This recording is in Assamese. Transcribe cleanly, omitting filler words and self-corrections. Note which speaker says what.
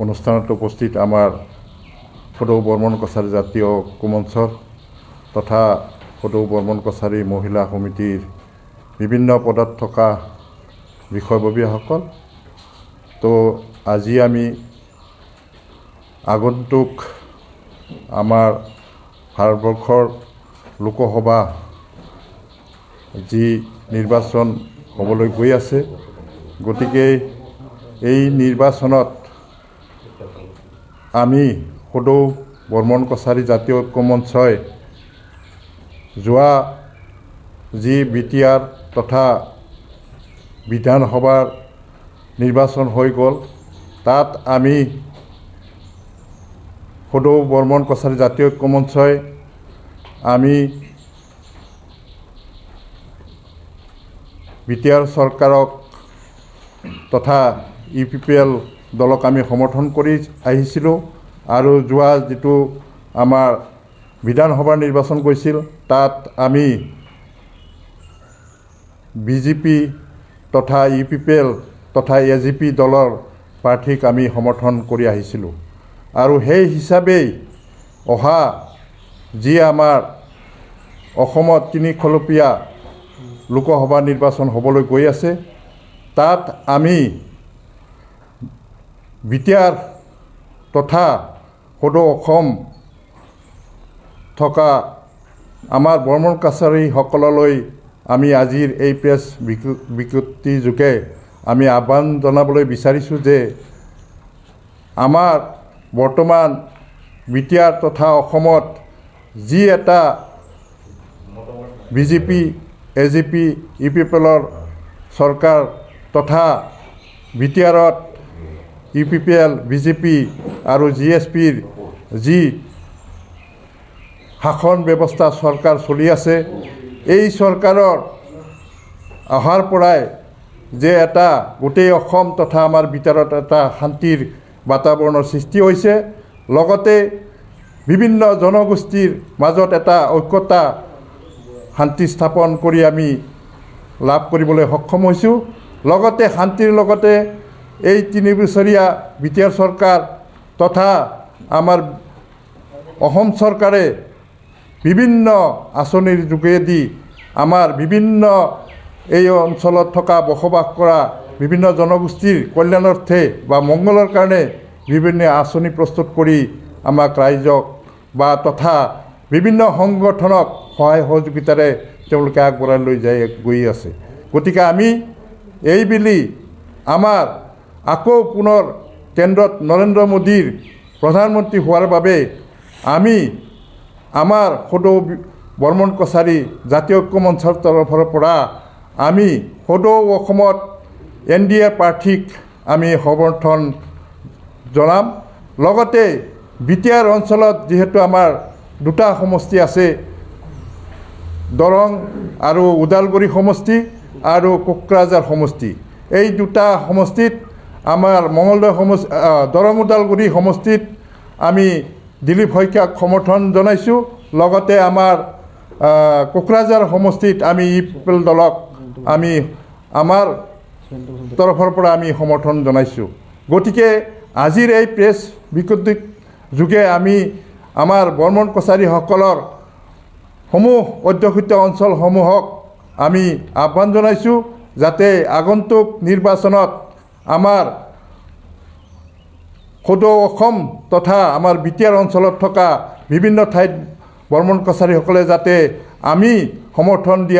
Speaker 1: অনুষ্ঠানত উপস্থিত আমাৰ সদৌ বৰ্মন কছাৰী জাতীয় ঐক্যমঞ্চৰ তথা সদৌ বৰ্মন কছাৰী মহিলা সমিতিৰ বিভিন্ন পদত থকা বিষয়ববীয়াসকল। তো আজি আমি আগন্তুক আমাৰ ভাৰতবৰ্ষৰ লোকসভা যি নিৰ্বাচন হ'বলৈ গৈ আছে, গতিকে এই নিৰ্বাচনত আমি সদৌ বৰ্মন কছাৰী জাতীয় ঐক্যমঞ্চই যোৱা যি বিটিআৰ তথা বিধানসভাৰ নিৰ্বাচন হৈ গ'ল, তাত আমি সদৌ বৰ্মন কছাৰী জাতীয় ঐক্যমঞ্চই আমি বিটিআৰ চৰকাৰক তথা UPPL দলক আমি সমৰ্থন কৰি আহিছিলোঁ। আৰু যোৱা যিটো আমাৰ বিধানসভাৰ নিৰ্বাচন গৈছিল, তাত আমি BJP তথা UPPL তথা AGP দলৰ প্ৰাৰ্থীক আমি সমৰ্থন কৰি আহিছিলোঁ। আৰু সেই হিচাপেই অহা যি আমাৰ অসমত তিনিখলপীয়া লোকসভা নিৰ্বাচন হ'বলৈ গৈ আছে, তাত আমি বিটিআৰ তথা সদৌ অসম থকা আমাৰ বৰ্মন কছাৰীসকললৈ আমি আজিৰ এই প্ৰেছ বিজ্ঞপ্তি যোগে আমি আহ্বান জনাবলৈ বিচাৰিছোঁ যে আমাৰ বৰ্তমান বিটিআৰ তথা অসমত যি এটা BJP AGP UPPLৰ চৰকাৰ তথা বিটিআৰত UPPL BJP আৰু GSPৰ যি শাসন ব্যৱস্থা চৰকাৰ চলি আছে, এই চৰকাৰৰ অহাৰ পৰাই যে এটা গোটেই অসম তথা আমাৰ বিটিআৰত এটা শান্তিৰ বাতাবৰণৰ সৃষ্টি হৈছে, লগতে বিভিন্ন জনগোষ্ঠীৰ মাজত এটা ঐক্যতা শান্তি স্থাপন কৰি আমি লাভ কৰিবলৈ সক্ষম হৈছোঁ। লগতে শান্তিৰ লগতে এই 3 বছৰীয়া বিটিআৰ চৰকাৰ তথা আমাৰ অসম চৰকাৰে বিভিন্ন আঁচনিৰ যোগেদি আমাৰ বিভিন্ন এই অঞ্চলত থকা বসবাস কৰা বিভিন্ন জনগোষ্ঠীৰ কল্যাণাৰ্থে বা মংগলৰ কাৰণে বিভিন্ন আঁচনি প্ৰস্তুত কৰি আমাক ৰাইজক বা তথা বিভিন্ন সংগঠনক সহায় সহযোগিতাৰে তেওঁলোকে আগবঢ়াই লৈ গৈ আছে। গতিকে আমি এইবেলি আমাৰ আকৌ পুনৰ কেন্দ্ৰত নৰেন্দ্ৰ মোদীৰ প্ৰধানমন্ত্ৰী হোৱাৰ বাবে আমি আমাৰ সদৌ বৰ্মন কছাৰী জাতীয় ঐক্যমঞ্চৰ তৰফৰ পৰা আমি সদৌ অসমত NDA প্ৰাৰ্থীক আমি সমৰ্থন জনাম। লগতে বিটিআৰ অঞ্চলত যিহেতু আমাৰ দুটা সমষ্টি আছে, দৰং আৰু ওদালগুৰি সমষ্টি আৰু কোকৰাঝাৰ সমষ্টি, এই দুটা সমষ্টিত আমাৰ মঙলদৈ দৰং ওদালগুৰি সমষ্টিত আমি দিলীপ শইকীয়াক সমৰ্থন জনাইছোঁ। লগতে আমাৰ কোকৰাঝাৰ সমষ্টিত আমি UPPL দলক আমি আমাৰ তৰফৰ পৰা আমি সমৰ্থন জনাইছোঁ। গতিকে আজিৰ এই প্ৰেছ বিজ্ঞপ্তিৰ যোগে আমি আমাৰ বৰ্মন কছাৰীসকলৰ অধ্যুষিত অঞ্চলসমূহক আমি আহ্বান জনাইছোঁ যাতে আগন্তুক নিৰ্বাচনত আমাৰ সদৌ অসম তথা আমাৰ বিটিআৰ অঞ্চলত থকা বিভিন্ন ঠাইত বৰ্মন কছাৰীসকলে যাতে আমি সমৰ্থন দিয়া